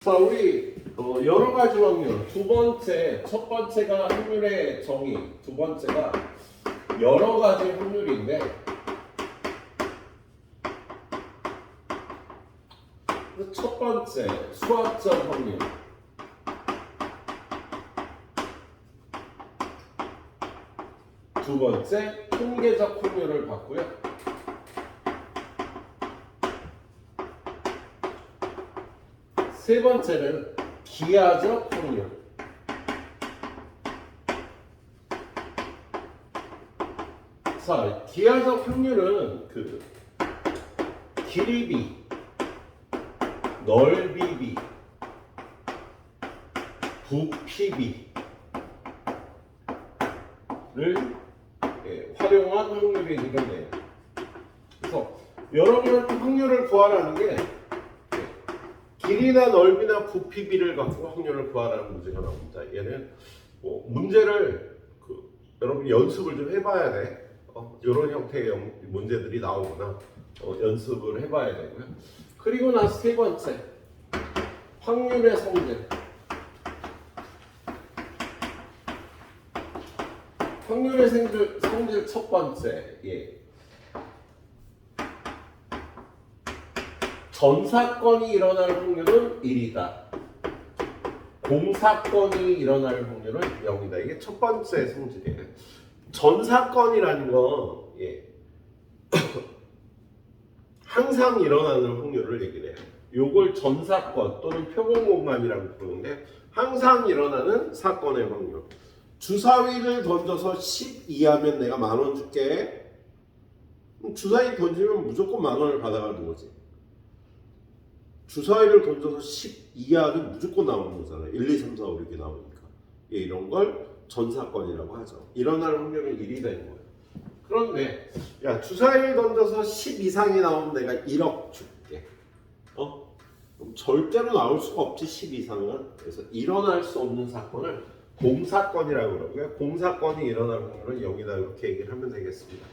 자, 우리 여러 가지 확률. 첫 번째가 확률의 정의, 두 번째가 여러 가지 확률인데, 첫 번째 수학적 확률. 두 번째 통계적 확률을 봤고요. 세 번째는 기하적 확률. 자, 기하적 확률은 길이비, 넓이비, 부피비를 활용한 확률이 되겠네요. 그래서 여러분한테 확률을 구하라는 게 길이나 넓이나 부피비를 갖고 확률을 구하라는 문제가 나옵니다. 얘는 문제를 여러분 연습을 좀 해봐야 돼. 이런 형태의 문제들이 나오거나 연습을 해봐야 되고요. 그리고 나서 세 번째 확률의 성질. 확률의 성질 첫 번째. 전사건이 일어날 확률은 1이다. 공사건이 일어날 확률은 0이다. 이게 첫 번째 성질이에요. 전사건이라는 건 항상 일어나는 확률을 얘기를 해요. 요걸 전사건 또는 표본공감이라고 부르는데 항상 일어나는 사건의 확률. 주사위를 던져서 10 이하면 내가 10,000원 줄게. 주사위 던지면 무조건 10,000원을 받아가는 거지. 주사위를 던져서 10 이하는 무조건 나오는 거잖아요. 1, 2, 3, 4, 5 이렇게 나오니까. 이런 걸 전사건이라고 하죠. 일어날 확률은 1이 되는 거예요. 그런데 주사위를 던져서 10 이상이 나오면 내가 1억 줄게. 그럼 절대로 나올 수가 없지 10 이상은. 그래서 일어날 수 없는 사건을 공사건이라고 그러고요. 공사건이 일어날 확률은 0이다. 이렇게 얘기를 하면 되겠습니다.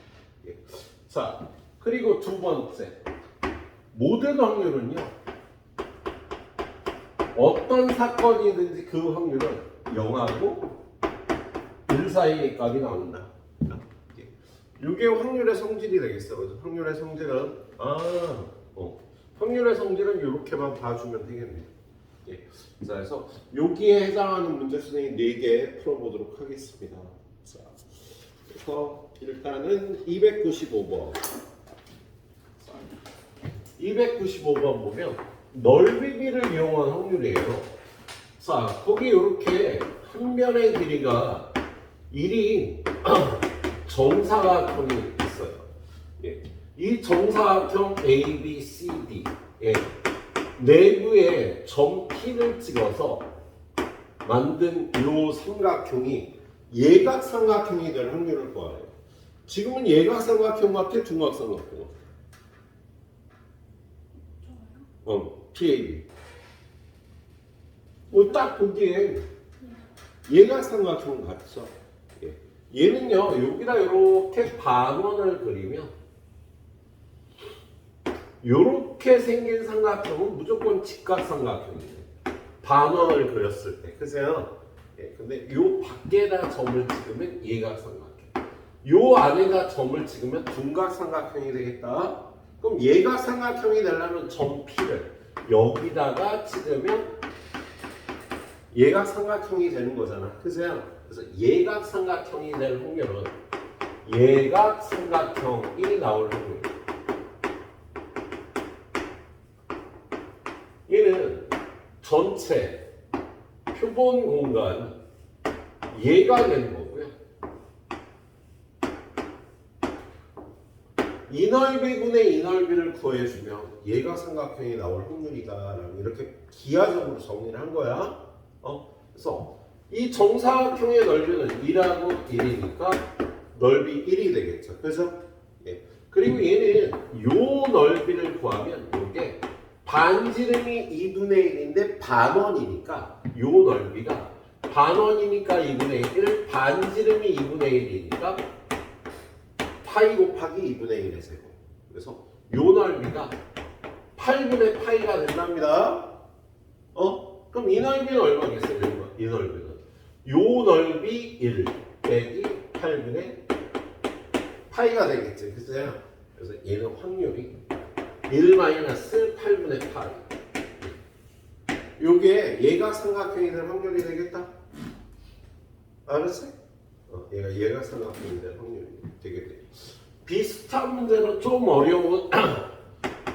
자, 그리고 두 번째 모든 확률은요. 어떤 사건이든지 그 확률은 0하고 1 사이의 값이 나온다. 이게 확률의 성질이 되겠어. 그래서 확률의 성질은 확률의 성질은 이렇게만 봐주면 되겠네요. 자, 그래서 여기에 해당하는 문제 수능이 4개 풀어보도록 하겠습니다. 자, 그래서 일단은 295번. 295번 보면 넓이비를 이용한 확률이에요. 자, 거기 이렇게 한 면의 길이가 1인 정사각형이 있어요. 이 정사각형 A, B, C, D 내부에 점 P를 찍어서 만든 이 삼각형이 예각삼각형이 될 확률을 구하래요. 지금은 예각삼각형 같아, 둔각삼각형? PAB. 딱 보기엔 예각삼각형 같죠? 얘는요, 여기다 이렇게 반원을 그리면 이렇게 생긴 삼각형은 무조건 직각삼각형이에요. 반원을 그렸을 때. 그죠? 근데 요 밖에다 점을 찍으면 예각삼각형. 요 안에다 점을 찍으면 둔각삼각형이 되겠다. 그럼 예각삼각형이 되려면 점 P를 여기다가 찍으면 예각삼각형이 되는 거잖아. 그죠? 그래서 예각삼각형이 될 확률은 예각삼각형이 나올 확률. 얘는 전체 표본 공간 예가 되는 거고요. 이 넓이분의 이 넓이를 구해주면 예각삼각형이 나올 확률이다라고 이렇게 기하적으로 정리를 한 거야. 그래서 이 정사각형의 넓이는 2하고 1이니까 넓이 1이 되겠죠. 그래서 그리고 얘는 요 넓이를 구하면 이게 반지름이 2분의 1인데 반원이니까 요 넓이가 반원이니까 2분의 1, 반지름이 2분의 1이니까 파이 곱하기 2분의 1의 세곱. 그래서 요 넓이가 8분의 파이가 된답니다. 그럼 이 넓이는 얼마겠어요? 이 넓이는 요 넓이 1 빼기 8분의 파이가 되겠지. 그래서 얘는 확률이 1-8분의 8. 요게 얘가 삼각형이 될 확률이 되겠다. 알았어요? 얘가 삼각형이 될 확률이 되게 돼. 비슷한 문제로 좀 어려운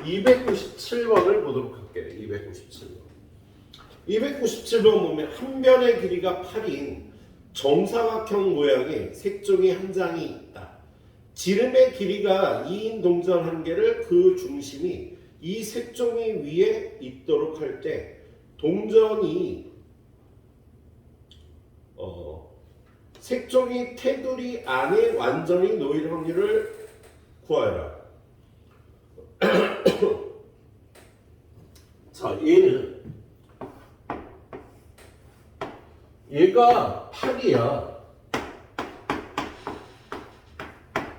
297번을 보도록 할게요. 297번. 297번 보면 한 변의 길이가 8인 정사각형 모양의 색종이 한 장이 있다. 지름의 길이가 2인 동전 한 개를 그 중심이 이 색종이 위에 있도록 할 때 동전이 색종이 테두리 안에 완전히 놓일 확률을 구하여라. 자, 얘가 8이야.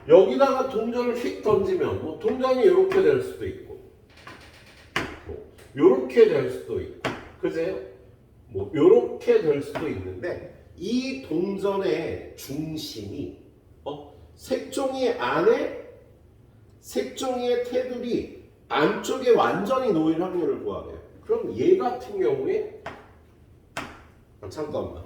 여기다가 동전을 휙 던지면 뭐 동전이 이렇게 될 수도 있고 뭐 이렇게 될 수도 있고 그제요? 뭐 이렇게 될 수도 있는데 이 동전의 중심이 색종이 안에 색종이의 테두리 안쪽에 완전히 놓일 확률을 구하래요. 그럼 얘 같은 경우에 잠깐만.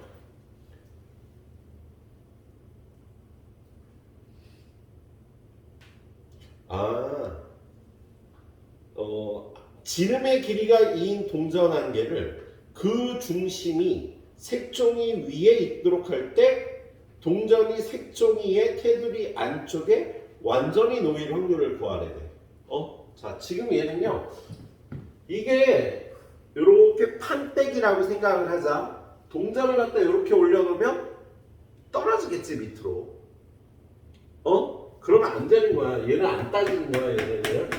지름의 길이가 2인 동전 한 개를 그 중심이 색종이 위에 있도록 할 때 동전이 색종이의 테두리 안쪽에 완전히 놓일 확률을 구하래 돼. 자, 지금 얘는요. 이게 이렇게 판때기라고 생각을 하자. 동전을 갖다 이렇게 올려놓으면 떨어지겠지 밑으로. 그러면 안 되는 거야. 얘는 안 따지는 거야. 얘는.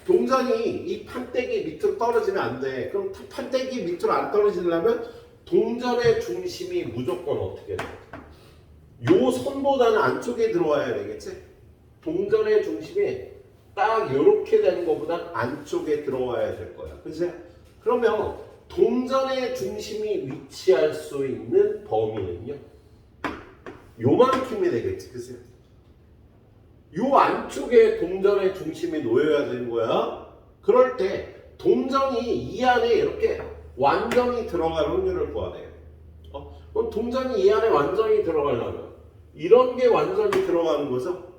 동전이 이 판때기 밑으로 떨어지면 안 돼. 그럼 판때기 밑으로 안 떨어지려면 동전의 중심이 무조건 어떻게 돼? 요 선보다는 안쪽에 들어와야 되겠지? 동전의 중심이 딱 이렇게 되는 것보다 안쪽에 들어와야 될 거야. 그치? 그러면 동전의 중심이 위치할 수 있는 범위는요? 요만큼이 되겠지. 그치? 요 안쪽에 동전의 중심이 놓여야 되는 거야. 그럴 때 동전이 이 안에 이렇게 완전히 들어갈 확률을 구하래요. 그럼 동전이 이 안에 완전히 들어가려면 이런 게 완전히 들어가는 거죠.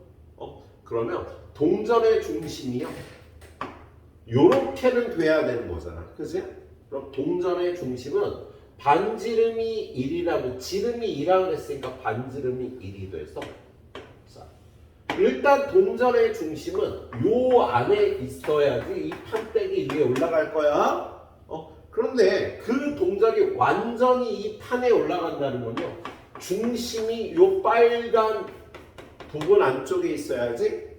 그러면 동전의 중심이요. 요렇게는 돼야 되는 거잖아. 그치? 그럼 동전의 중심은 반지름이 1이라고 지름이 2라고 했으니까 반지름이 1이 돼서 일단 동전의 중심은 요 안에 있어야지 이 판때기 위에 올라갈 거야. 그런데 그 동전이 완전히 이 판에 올라간다는 건요. 중심이 요 빨간 부분 안쪽에 있어야지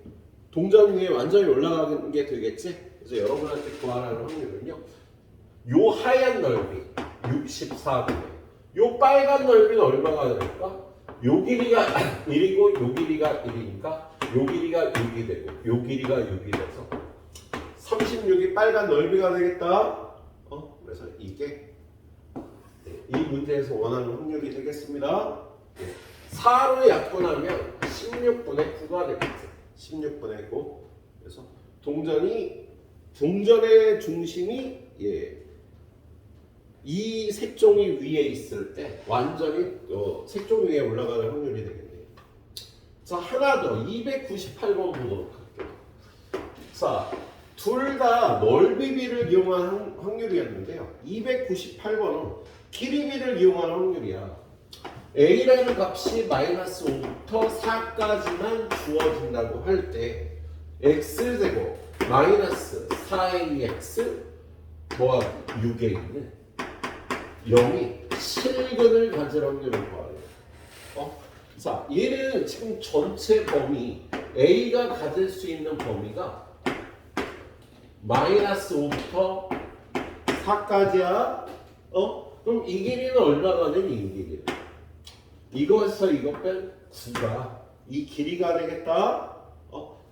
동전 위에 완전히 올라가는 게 되겠지. 그래서 여러분한테 구하라는 확률은요. 요 하얀 넓이 64분의 요 빨간 넓이는 얼마가 될까? 요 길이가 1이고 요 길이가 1이니까 요 길이가 6이 되고 요 길이가 6이 돼서 36이 빨간 넓이가 되겠다. 그래서 이게 이 문제에서 원하는 확률이 되겠습니다. 4로 약분하면 16분의 9가 되겠죠. 16분의 9. 그래서 동전의 중심이 이 색종이 위에 있을 때 완전히 색종 위에 올라가는 확률이 되겠네요. 자, 하나 더 298번 보도록 할게요. 자, 둘 다 넓이비를 이용한 확률이었는데요. 298번은 길이비를 이용한 확률이야. A라는 값이 마이너스 5부터 4까지만 주어진다고 할 때 X제곱 마이너스 4AX 뭐가 6에 있는 0이 실근을 가질 확률을 구하래요. 자, 얘는 지금 전체 범위 A가 가질 수 있는 범위가 마이너스 5부터 4까지야. 그럼 이 길이는 얼마가 되니? 이 길이는 이거에서 이거 뺀 9가 이 길이가 되겠다.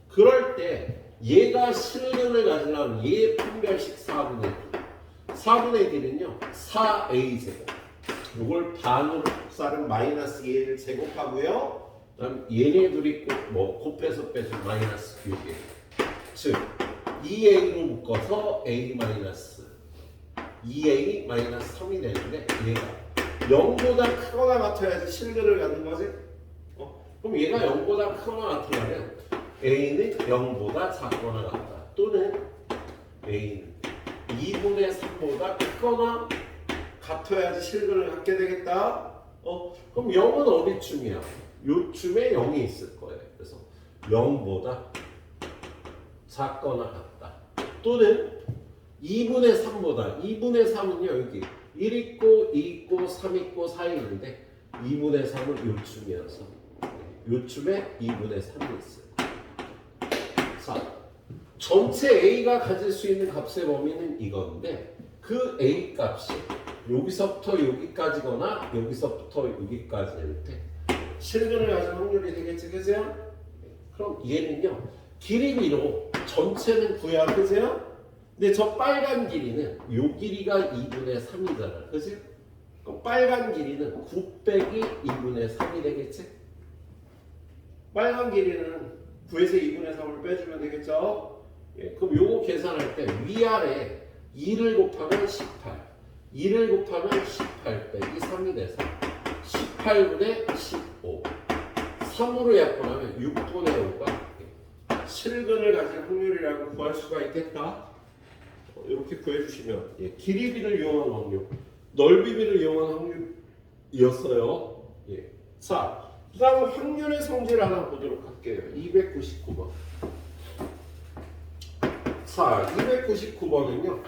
그럴 때 얘가 실근을 가지려면 얘 판별식 4분의 2 4분의 D는요 4A제곱. 이걸 반으로 곱살은 마이너스 2를 제곱하고요. 그다음 얘네 둘이 뭐 곱해서 빼서 마이너스 6이에요. 즉 2A로 묶어서 A 마이너스 2A 마이너스 3이 되는데 얘가 0보다 크거나 같아야지 실근을 갖는 거지. 그럼 얘가 0보다 크거나 같으면 A는 0보다 작거나 같다. 또는 A는 2분의 3보다 크거나 같아야지 실근을 갖게 되겠다. 그럼 0은 어디쯤이야? 요쯤에 0이 있을 거예요. 그래서 0보다 작거나 같다. 또는 2분의 3보다 2분의 3은요 여기 1 있고 2 있고 3 있고 4 있는데 2분의 3은 요쯤이어서 요쯤에 2분의 3이 있어요. 자, 전체 A가 가질 수 있는 값의 범위는 이건데 그 A 값이 여기서부터 여기까지거나 여기서부터 여기까지일 때 실근을 가진 확률이 되겠지, 그죠? 그럼 얘는요 길이비로 전체는 구해야, 그죠? 근데 저 빨간 길이는 요 길이가 2분의 3이잖아, 그지? 그럼 빨간 길이는 9 빼기 2분의 3이 되겠지? 빨간 길이는 9에서 2분의 3을 빼주면 되겠죠? 그럼 요거 계산할 때 위아래 2를 곱하면 18, 2를 곱하면 18 빼기 3이 돼서 18분의 15, 3으로 약분하면 6분의 5가 실근을 가진 확률이라고 구할 수가 있겠다. 이렇게 구해주시면 길이비를 이용한 확률, 넓이비를 이용한 확률이었어요. 자, 그 다음 확률의 성질 하나 보도록 할게요. 299번. 자, 299번은요.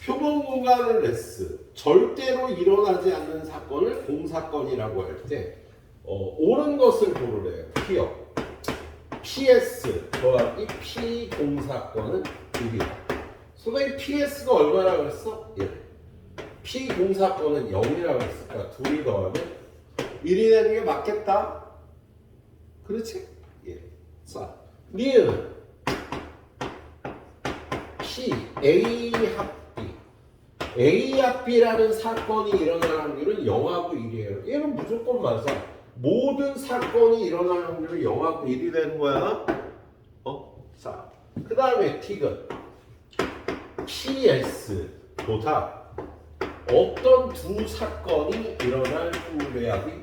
표본 공간을 S, 절대로 일어나지 않는 사건을 공사건이라고 할 때 옳은 것을 고르래요. P요. PS 더하기 P 공사건은 1이다. 선생님 PS가 얼마나 그랬어? 1. P 공사건은 0이라고 했으니까 둘이 더하면 1이 되는 게 맞겠다. 그렇지? 자, 니은 P A 합 A 합 B라는 사건이 일어날 확률은 0하고 1이에요. 얘는 무조건 맞아. 모든 사건이 일어날 확률은 0하고 1이 되는 거야. 자, 그 다음에 T는 PS보다 어떤 두 사건이 일어날 확률의 합이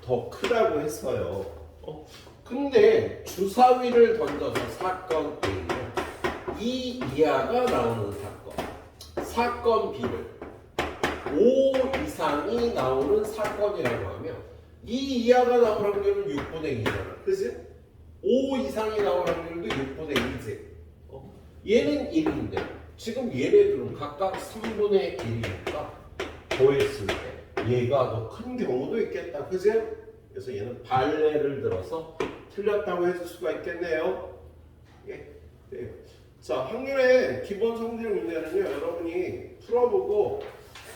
더 크다고 했어요. 근데 주사위를 던져서 사건 A는 2 이하가 나오는 사건 B를 5 이상이 나오는 사건이라고 하면 2 이하가 나올 확률은 6분의 2잖아. 그치? 5 이상이 나올 확률도 6분의 2지. 얘는 1인데 지금 얘네들은 각각 3분의 1이니까 더했을 때 얘가 더 큰 경우도 있겠다. 그치? 그래서 얘는 발레를 들어서 틀렸다고 해줄 수가 있겠네요. 자, 확률의 기본 성질 문제는요, 여러분이 풀어보고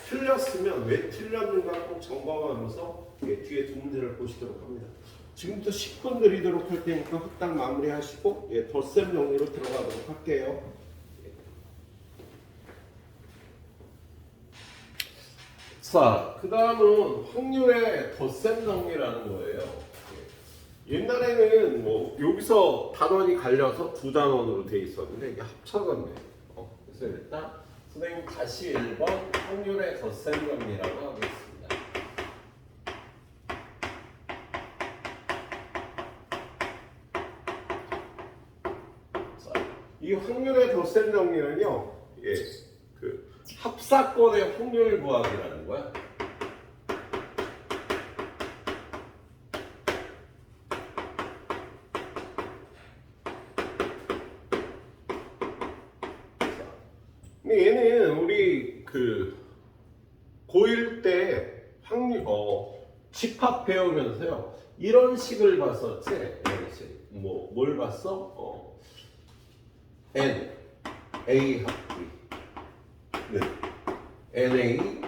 틀렸으면 왜 틀렸는가 꼭 점검하면서 뒤에 두 문제를 보시도록 합니다. 지금부터 10분 드리도록 할 테니까 후딱 마무리하시고 덧셈 정리로 들어가도록 할게요. 자, 그 다음은 확률의 덧셈 정리라는 거예요. 옛날에는 뭐 여기서 단원이 갈려서 두 단원으로 돼 있었는데 이게 합쳐졌네. 그래서 일단 선생님 다시 1번 확률의 덧셈 정리라고 하겠습니다. 자, 이 확률의 덧셈 정리는요, 그 합사건의 확률 구하기라는 거야. 근데 얘는 우리 그 고1 때 확률 집합 배우면서요 이런 식을 봤었지. 이런 식. 뭘 봤어? N A 합 B NA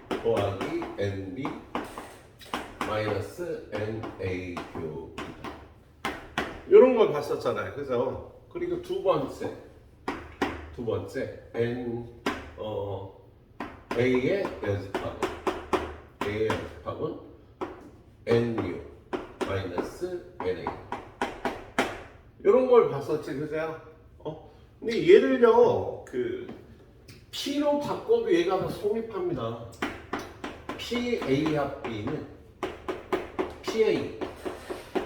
더하기 NB 마이너스 NA 교 이런 걸 봤었잖아요. 그죠? 그리고 두 번째 N A의 여집합은 NU 마이너스 NA 이런 걸 봤었지, 그죠? 근데 얘를요, P로 바꿔도 얘가 다 성립합니다. PA 합 B는 PA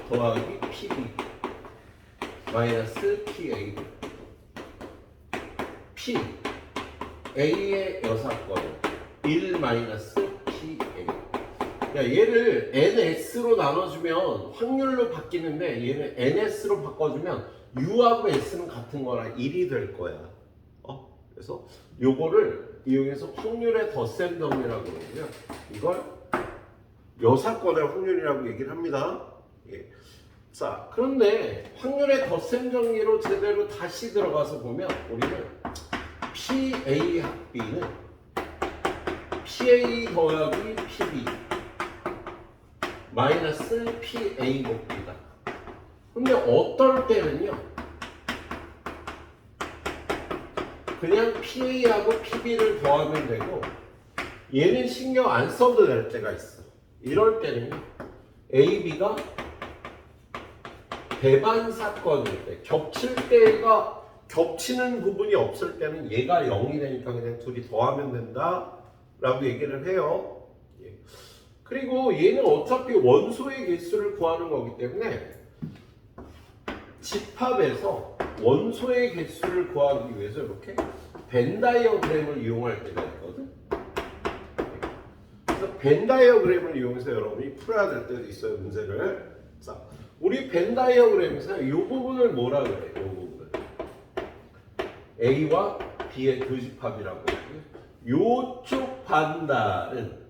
더하기 PB 마이너스 PA. P A의 여사건은 1 마이너스 PA. 야, 얘를 NS로 나눠주면 확률로 바뀌는데 얘는 NS로 바꿔주면 U하고 S는 같은 거라 1이 될 거야. 그래서 요거를 이용해서 확률의 덧셈 정리라고 그러고요. 이걸 여사건의 확률이라고 얘기를 합니다. 예. 자, 그런데 확률의 덧셈 정리로 제대로 다시 들어가서 보면 우리는 PA 합 B는 PA 더하기 PB 마이너스 PA 곱비다. 근데 어떨 때는요, 그냥 PA하고 PB를 더하면 되고 얘는 신경 안 써도 될 때가 있어. 이럴 때는요, AB가 배반 사건일 때, 겹칠 때가 겹치는 부분이 없을 때는 얘가 0이 되니까 그냥 둘이 더하면 된다 라고 얘기를 해요. 예. 그리고 얘는 어차피 원소의 개수를 구하는 거기 때문에 집합에서 원소의 개수를 구하기 위해서 이렇게 벤 다이어그램을 이용할 때가 있거든. 그래서 벤 다이어그램을 이용해서 여러분이 풀어야 될 때도 있어요, 문제를. 자, 우리 벤 다이어그램에서 이 부분을 뭐라 그래? 이 부분을 A와 B의 교집합이라고 해요. 요쪽 반달은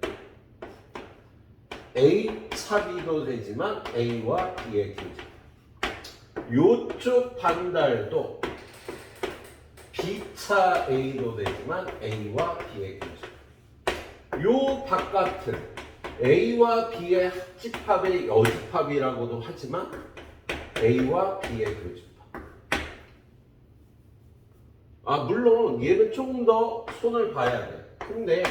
A 차 B도 되지만 A와 B의 교집합. 요쪽 반달도 B차 A도 되지만 A와 B의 교집합. 요 바깥은 A와 B의 합집합의 여집합이라고도 하지만 A와 B의 교집합. 물론 얘는 조금 더 손을 봐야 돼. 근데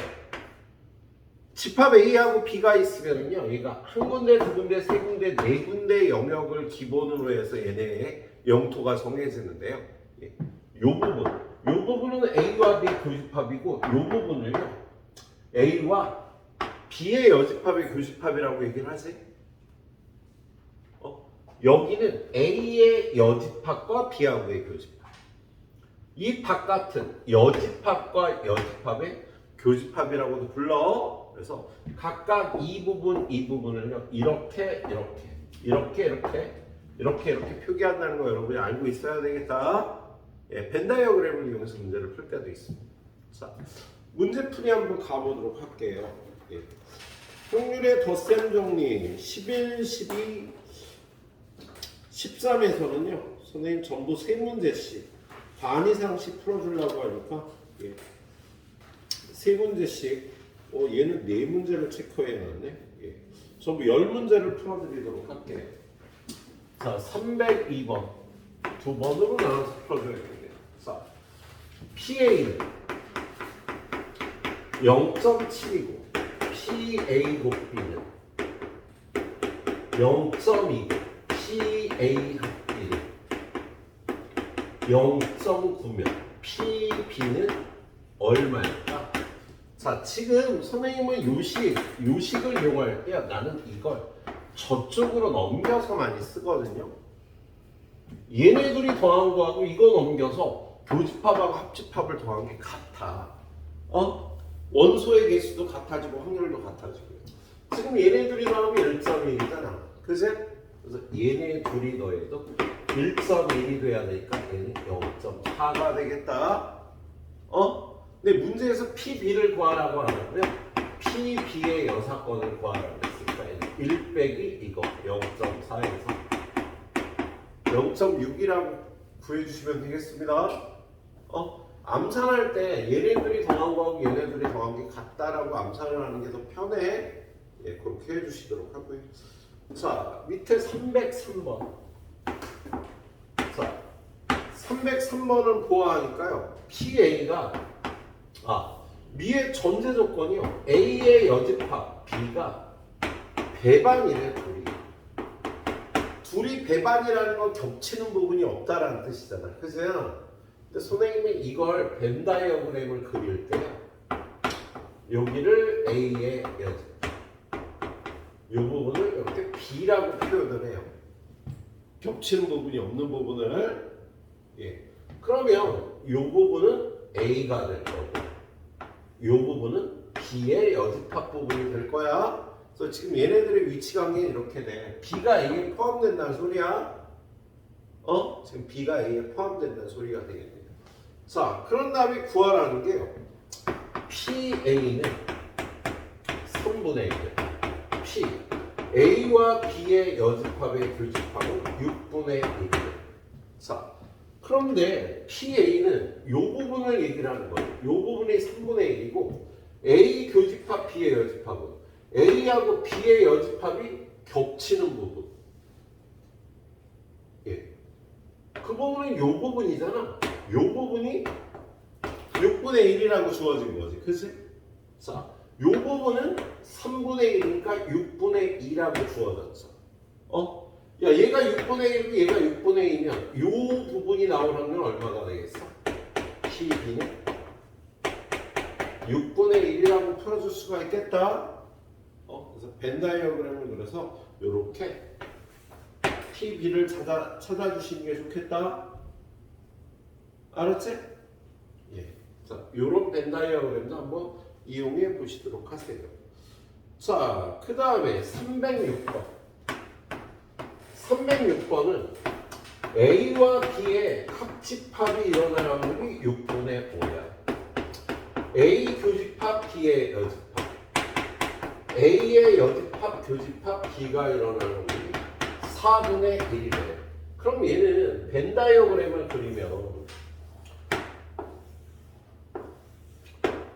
집합 A하고 B가 있으면요, 얘가 한 군데, 두 군데, 세 군데, 네 군데 영역을 기본으로 해서 얘네의 영토가 정해지는데요. 요 부분은 A와 B 교집합이고, 요 부분을요, A와 B의 여집합의 교집합이라고 얘기를 하지. 여기는 A의 여집합과 B하고의 교집합. 이 바깥은 여집합과 여집합의 교집합이라고도 불러. 그래서 각각 이 부분을요, 이렇게 표기한다는 거 여러분이 알고 있어야 되겠다. 예, 벤 다이어그램을 이용해서 문제를 풀 때도 있습니다. 자, 문제풀이 한번 가보도록 할게요. 예. 확률의 덧셈 정리 11, 12, 13에서는요, 선생님 전부 3문제씩 반 이상씩 풀어주려고 하니까, 예, 3문제씩, 얘는 4문제를 체크해놨네. 예, 전부 10문제를 풀어드리도록 할게요. 자, 302번 2번으로 나눠서 풀어줘야 됩니다. 자, PA는 0.7이고 PA 곱비는 0.2고 PA 합비는 0.9면 PB는 얼마일까? 자, 지금 선생님은 요식을 이용할 때 나는 이걸 저쪽으로 넘겨서 많이 쓰거든요. 얘네들이 더한 거하고 이거 넘겨서 교집합하고 합집합을 더한 게 같아. 원소의 개수도 같아지고 확률도 같아지고요. 지금 얘네 둘이 더하면 1.1이잖아. 그지? 그래서 얘네 둘이 더해도 1.1이 돼야 되니까 얘는 0.4가 되겠다. 근데 문제에서 PB를 구하라고 하는데 PB의 여사건을 구하라고 했으니까 1 빼기 이거 0.4에서 0.6이라고 구해주시면 되겠습니다. 암산할 때 얘네들이 더한 거하고 얘네들이 더한 게 같다라고 암산을 하는 게 더 편해. 예, 그렇게 해주시도록 하고요. 자, 밑에 303번. 자, 303번을 보아하니까요. PA가 미의 전제 조건이요. A의 여집합 B가 배반이래 둘이. 둘이 배반이라는 건 겹치는 부분이 없다라는 뜻이잖아. 그죠? 근데 선생님이 이걸 벤 다이어그램을 그릴 때 여기를 A의 여집합, 이 부분을 이렇게 B라고 표현을 해요. 겹치는 부분이 없는 부분을. 예. 그러면 이 부분은 A가 될 거고, 이 부분은 B의 여집합 부분이 될 거야. 그래서 지금 얘네들의 위치 관계는 이렇게 돼. B가 A에 포함된다는 소리야. 지금 B가 A에 포함된다는 소리가 되겠네요. 자, 그런 다음에 구하라는 게요. PA는 3분의 1. P. A와 B의 여집합의 교집합은 6분의 1이에요. 자, 그런데 PA는 이 부분을 얘기를 하는 거예요. 이 부분이 3분의 1이고 A 교집합 B의 여집합은 A하고 B의 여집합이 겹치는 부분. 예. 그 부분은 이 부분이잖아. 이 부분이 6분의 1이라고 주어진 거지. 그치? 자, 이 부분은 3분의 1이니까 6분의 2라고 주어졌어. 야, 얘가 6분의 1이고 얘가 6분의 2면 이 부분이 나오려면 얼마가 되겠어? PB는 6분의 1이라고 풀어줄 수가 있겠다. 그래서 벤 다이어그램을 그려서 이렇게 PB를 찾아주시는 게 좋겠다. 알았지? 예. 자, 요런 벤 다이어그램도 한번 이용해 보시도록 하세요. 자, 그 다음에 306번. 306번은 A와 B의 합집합이 일어날 확률이 6분의 5야. A 교집합 B의 여집합. A의 여집합 교집합 B가 일어날 확률이 4분의 1이래. 그럼 얘는 벤 다이어그램을 그리면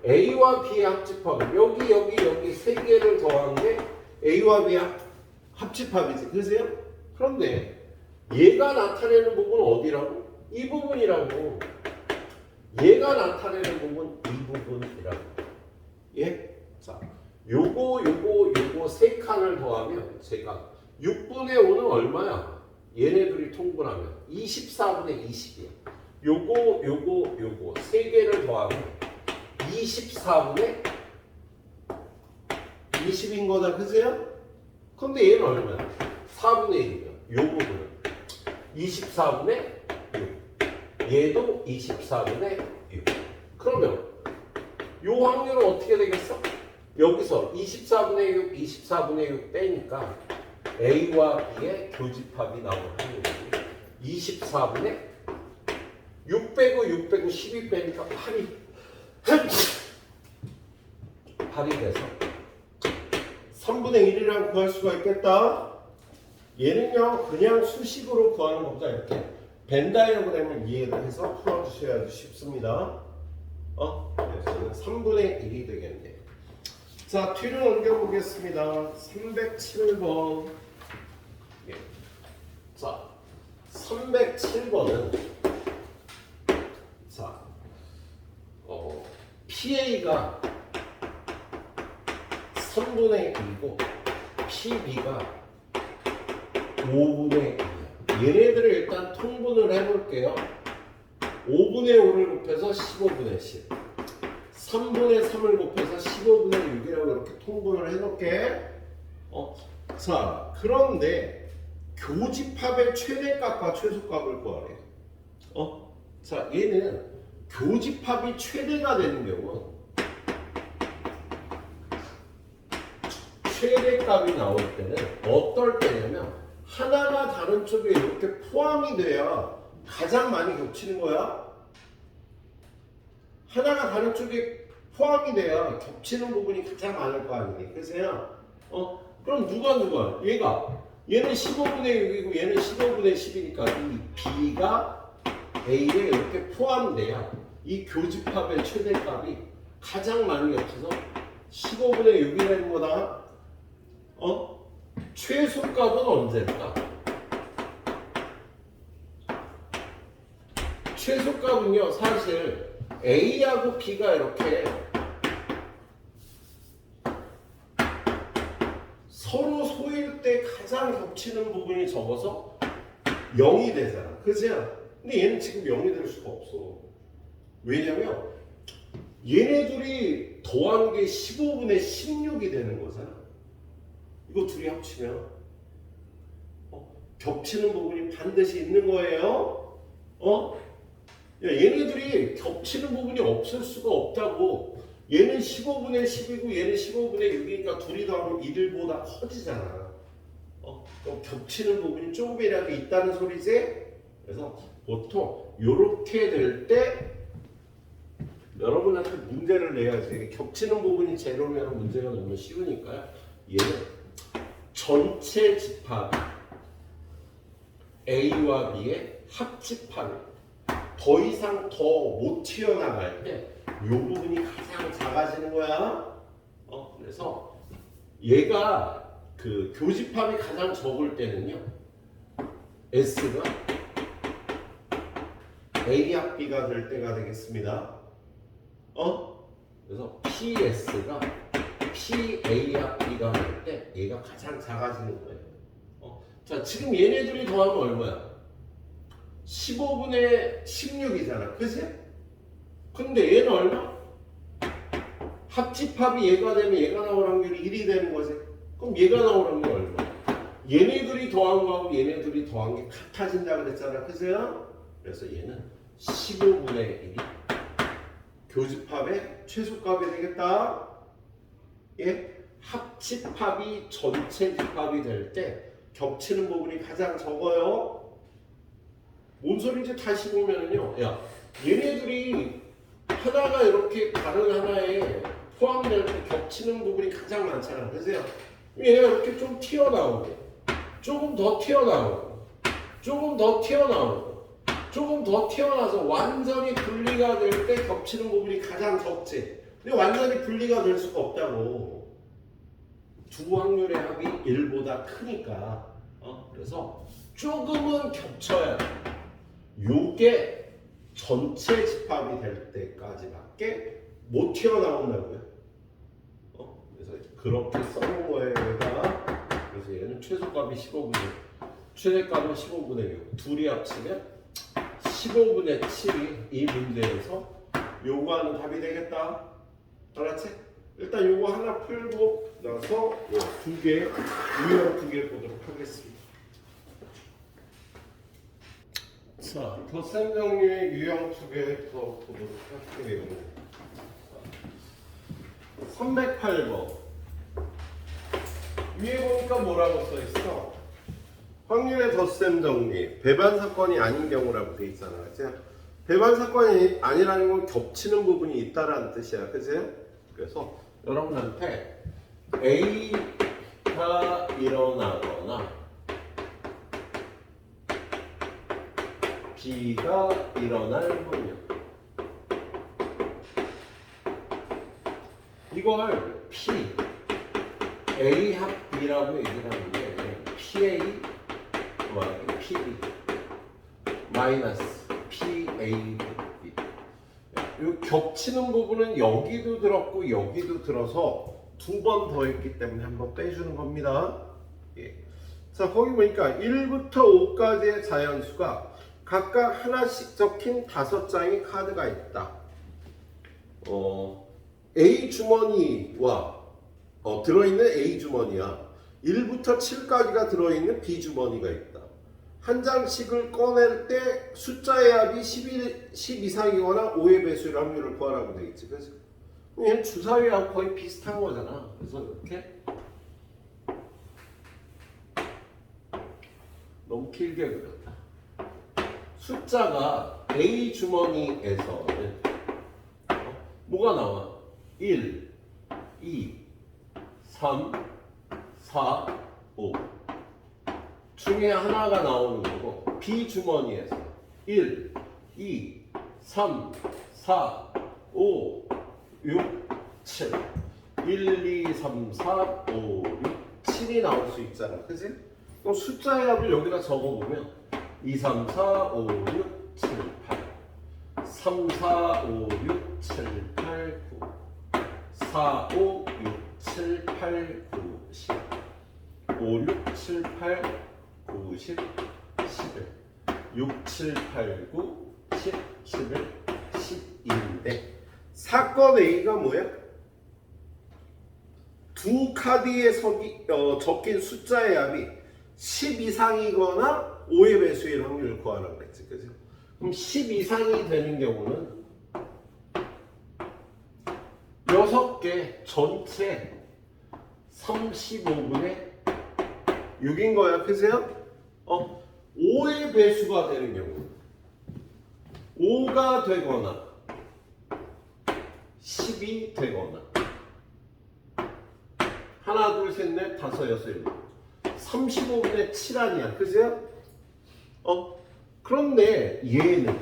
A와 B의 합집합은 여기 세 개를 더한 게 A와 B의 합집합이지. 그러세요? 그런데 얘가 나타내는 부분은 어디라고? 이 부분이라고. 얘가 나타내는 부분 이 부분이라고. 예? 자, 요거 세 칸을 더하면 제가 6분의 5는 얼마야? 얘네들이 통분하면 24분의 20이야. 요거 세 개를 더하면 24분의 20인 거다. 그세요? 근데 얘는 얼마야? 4분의 1이면 요 부분은 24분의 6. 얘도 24분의 6. 그러면 요 확률은 어떻게 되겠어? 여기서 24분의 6, 24분의 6 빼니까 A와 B의 교집합이 나오는 확률이 24분의 6 빼고 12 빼니까 8이 돼서 3분의 1이라고 구할 수가 있겠다. 얘는요, 그냥 수식으로 구하는 것보다 이렇게 벤 다이어그램을 이해를 해서 풀어주셔야 쉽습니다. 그래서 3분의 1이 되겠네요. 자, 뒤로 넘겨보겠습니다. 307번. 예. 자, 307번은 자, PA가 3분의 1이고 PB가 5분의 2야. 얘네들을 일단 통분을 해볼게요. 5분의 5를 곱해서 15분의 10. 3분의 3을 곱해서 15분의 6이라고 이렇게 통분을 해놓게. 자, 그런데 교집합의 최대값과 최소값을 구하래. 자, 얘는 교집합이 최대가 되는 경우는 최대값이 나올 때는 어떨 때냐면 하나가 다른 쪽에 이렇게 포함이 돼야 가장 많이 겹치는 거야. 하나가 다른 쪽에 포함이 돼야 겹치는 부분이 가장 많을 거 아니니. 그래서요. 그럼 누가 얘는 15분의 6이고 얘는 15분의 10이니까 이 B가 A에 이렇게 포함돼야 이 교집합의 최대값이 가장 많이 겹쳐서 15분의 6이 되는 거다. 최소값은 언제일까? 최소값은요, 사실 A하고 B가 이렇게 항상 겹치는 부분이 적어서 0이 되잖아. 그지? 근데 얘는 지금 0이 될 수가 없어. 왜냐면 얘네 둘이 더한 게 15분의 16이 되는 거잖아. 이거 둘이 합치면 겹치는 부분이 반드시 있는 거예요. 야, 얘네들이 겹치는 부분이 없을 수가 없다고. 얘는 15분의 10이고 얘는 15분의 6이니까 둘이 더하면 1보다 커지잖아. 그럼 겹치는 부분이 조금이라도 있다는 소리지? 그래서 보통 이렇게 될 때 여러분한테 문제를 내야지. 겹치는 부분이 제로면 문제가 너무 쉬우니까요. 얘는 전체 집합 A와 B의 합집합이 더 이상 더 못 튀어나갈 때 이 부분이 가장 작아지는 거야. 그래서 얘가 그 교집합이 가장 적을 때는요. S가 A 합 B가 될 때가 되겠습니다. 그래서 PS가 PA 합 B가 될 때 얘가 가장 작아지는 거예요. 자, 지금 얘네들이 더하면 얼마야? 15분의 16이잖아. 그치? 근데 얘는 얼마? 합집합이 얘가 되면 얘가 나올 확률이 1이 되는 거지. 그럼 얘가 나올 확률이 얼마야? 얘네들이 더한 거하고 얘네들이 더한 게 같아진다 그랬잖아. 그죠? 그래서 얘는 15분의 1이 교집합의 최소값이 되겠다. 예? 합집합이 전체 집합이 될 때 겹치는 부분이 가장 적어요. 뭔 소리인지 다시 보면은요. 야, 얘네들이 하나가 이렇게 다른 하나에 포함될 때 겹치는 부분이 가장 많잖아. 그래서 얘가 이렇게 좀 튀어나오고 조금 더 튀어나오고 조금 더 튀어나오고 조금 더 튀어나와서 완전히 분리가 될 때 겹치는 부분이 가장 적지. 근데 완전히 분리가 될 수가 없다고. 두 확률의 합이 1보다 크니까. 그래서 조금은 겹쳐야 돼. 요게 전체 집합이 될 때까지밖에 못 튀어나온다고요. 그래서 그렇게 써놓은 거예요. 여기다가. 그래서 얘는 최소값이 15분의 6, 최대값은 15분의 6. 둘이 합치면 15분의 7이 이 문제에서 요구하는 답이 되겠다. 알았지? 일단 요거 하나 풀고 나서 두 개, 유형 두 개 보도록 하겠습니다. 자, 덧셈 정리의 유형 두 개 더 보도록 할게요. 308번. 위에 보니까 뭐라고 써있어? 확률의 덧셈 정리, 배반 사건이 아닌 경우라고 돼 있잖아. 그치? 배반 사건이 아니라는 건 겹치는 부분이 있다라는 뜻이야. 그치? 그래서 여러분한테 A가 일어나거나 B가 일어날 확률, 이걸 P, A 합 B라고 얘기를 하는데 PA, PB 마이너스 PA B. 이 겹치는 부분은 여기도 들었고 여기도 들어서 두 번 더 했기 때문에 한번 빼주는 겁니다. 예. 자, 거기 보니까 1부터 5까지의 자연수가 각각 하나씩 적힌 5장의 카드가 있다. A 주머니와 들어있는 A 주머니야. 1부터 7까지가 들어있는 B 주머니가 있다. 한 장씩을 꺼낼 때 숫자의 합이 10 이상이거나 5의 배수일 확률을 구하라고 되어 있지. 그래서 얘는 주사위하고 거의 비슷한 거잖아. 그래서 이렇게 너무 길게 그렸다. 숫자가 A 주머니에서는 뭐가 나와? 1, 2, 3, 4, 5 중에 하나가 나오는 거고, B 주머니에서 1, 2, 3, 4, 5, 6, 7 1, 2, 3, 4, 5, 6, 7이 나올 수 있잖아. 그치? 그럼 숫자의 합을 여기다 적어보면 2, 3, 4, 5, 6, 7, 8 3, 4, 5, 6, 7, 8, 9 4, 5, 6, 7, 8, 9, 10 5, 5, 6, 7, 8, 9, 10, 11 6, 7, 8, 9, 10, 11, 12인데 사건 A가 뭐야? 두 카드에 적힌 숫자의 합이 10 이상이거나 5의 배수일 확률을 구하라고 그랬지. 그죠? 그럼 10 이상이 되는 경우는 6개 전체 35분의 6인 거야. 그죠? 5의 배수가 되는 경우 5가 되거나 10이 되거나 하나 둘 셋 넷 다섯 여섯 일곱 35분의 7 아니야. 그죠? 그런데 얘는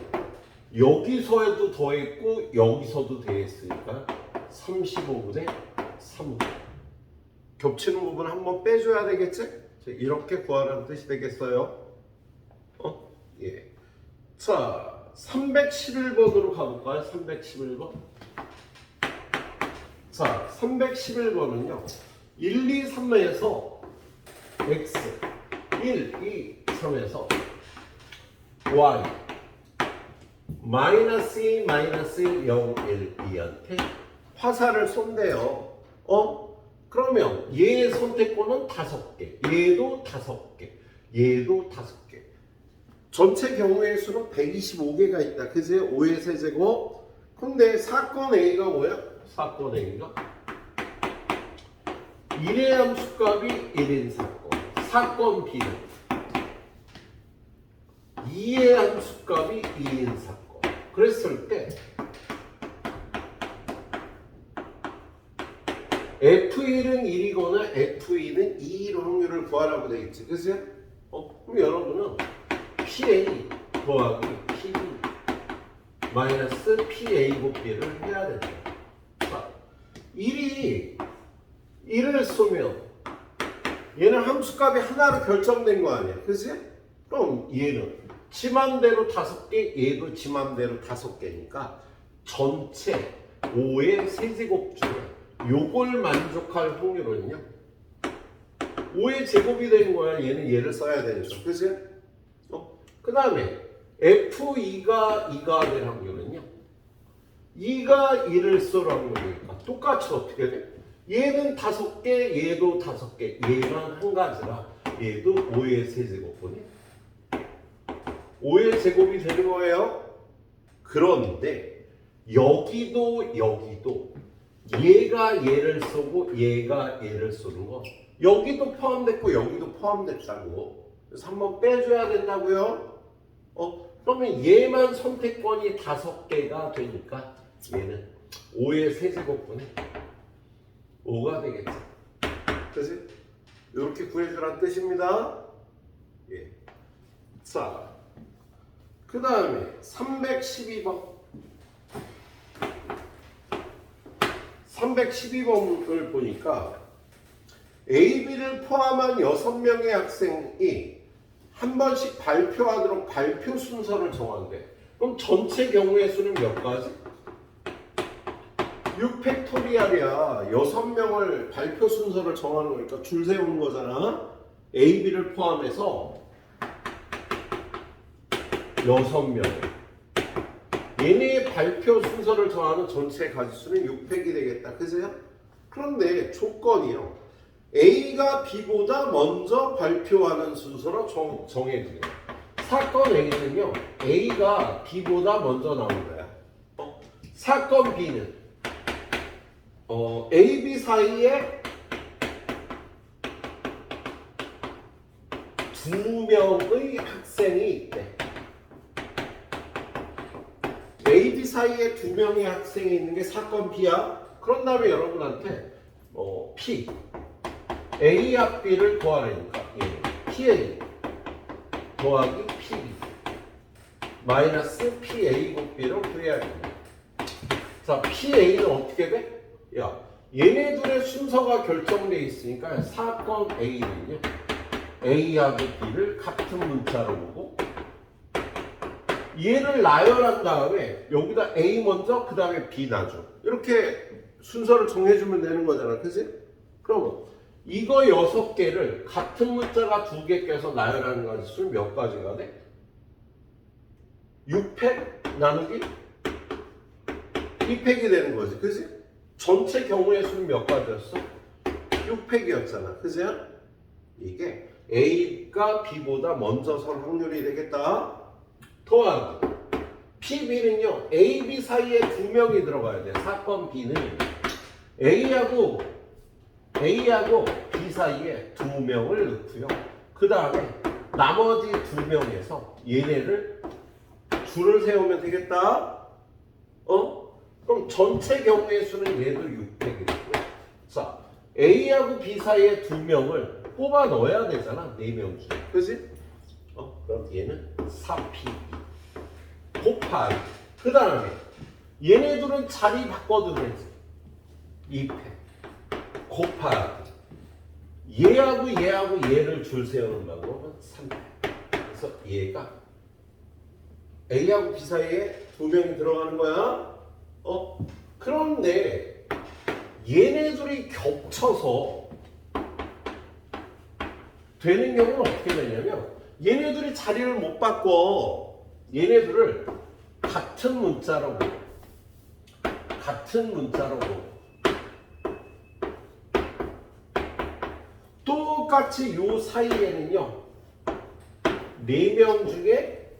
여기서에도 더했고 여기서도 더했으니까 35분의 3 겹치는 부분 한번 빼줘야 되겠지? 이렇게 구하라는 뜻이 되겠어요. 예. 자, 311번으로 가볼까요? 311번. 자, 311번은요. 1, 2, 3에서 x 1, 2, 3에서 y 마이너스 2, 마이너스 0, 1, 2한테 화살을 쏜대요. 그러면 얘의 선택권은 5개, 얘도 5개, 얘도 5개. 전체 경우의 수는 125개가 있다. 그죠? 5의 세제곱. 근데 사건 A가 뭐야? 사건 A가 1의 함수값이 1인 사건. 사건 B는 2의 함수값이 2인 사건. 그랬을 때 F1은 1이거나 F2는 2일 확률을 구하라고 되겠지. 그죠? 그럼 여러분은 PA 더하기 PB 마이너스 PA 곱비를 해야 된다. 자, 1을 쏘면 얘는 함수값이 하나로 결정된 거 아니야. 그치? 그럼 얘는 지맘대로 5개, 얘도 지맘대로 5개니까 전체 5의 세제곱 중에 요걸 만족할 확률은요 5의 제곱이 되는 거야. 얘는 얘를 써야 되니까. 그치? 그 다음에 F2가 2가 될 확률은요 2가 1을 쏠 확률이니까 똑같이 어떻게 돼? 얘는 5개, 얘도 5개, 얘만 한 가지라 얘도 5의 세제곱분이 5의 제곱이 되는 거예요. 그런데 여기도 얘가 얘를 쏘고 얘가 얘를 쏘는 거 여기도 포함됐고 여기도 포함됐다고. 그래서 한번 빼줘야 된다고요. 그러면 얘만 선택권이 5개가 되니까 얘는 5의 세제곱분이 5가 되겠죠. 그치? 이렇게 구해주란 뜻입니다. 예. 자, 그 다음에 312번. 312번을 보니까 A, B를 포함한 6명의 학생이 한 번씩 발표하도록 발표 순서를 정한대. 그럼 전체 경우의 수는 몇 가지? 6팩토리얼이야. 6명을 발표 순서를 정하는 거니까 줄 세우는 거잖아. A, B를 포함해서 6명. 얘네의 발표 순서를 정하는 전체 가지수는 6팩이 되겠다. 그죠? 그런데 조건이요. A가 B보다 먼저 발표하는 순서로 정해주세요. 사건 A는요. A가 B보다 먼저 나온 거야. 사건 B는 A, B 사이에 2명의 학생이 있대. A, B 사이에 2명의 학생이 있는 게 사건 B야. 그런 다음에 여러분한테 P A 합 B를 구하라니까 PA 더하기 PB 마이너스 PA 곱 B로 구해야 됩니다. 자, PA는 어떻게 돼? 야, 얘네 둘의 순서가 결정되어 있으니까 사건 A는요 A하고 B를 같은 문자로 보고 얘를 나열한 다음에 여기다 A 먼저 그 다음에 B 나죠. 이렇게 순서를 정해주면 되는 거잖아. 그치? 그럼 이거 6개를 같은 문자가 2개 껴서 나열하는 가지수는 몇 가지가 돼? 6팩 나누기 2팩이 되는 거지. 그지? 전체 경우의 수는 몇 가지였어? 6팩이었잖아. 그지? 이게 A가 B보다 먼저 설 확률이 되겠다. 더하기 PB는요, A, B 사이에 2명이 들어가야 돼. 사건 B는 A하고 B 사이에 2명을 넣고요. 그 다음에 나머지 2명에서 얘네를 줄을 세우면 되겠다. 그럼 전체 경우의 수는 얘도 600이고. 자, A하고 B 사이에 2명을 뽑아 넣어야 되잖아. 4명 중에. 그지? 그럼 얘는 4P 곱하기. 그 다음에 얘네들은 자리 바꿔도 되지. 2패 곱하기. 얘하고 얘를 줄 세우는 방법은 3패. 그래서 얘가 A하고 B 사이에 2명이 들어가는 거야. 그런데 얘네들이 겹쳐서 되는 경우는 어떻게 되냐면 얘네들이 자리를 못 바꿔. 얘네들을 같은 문자로 똑같이 요 사이에는요 4명 중에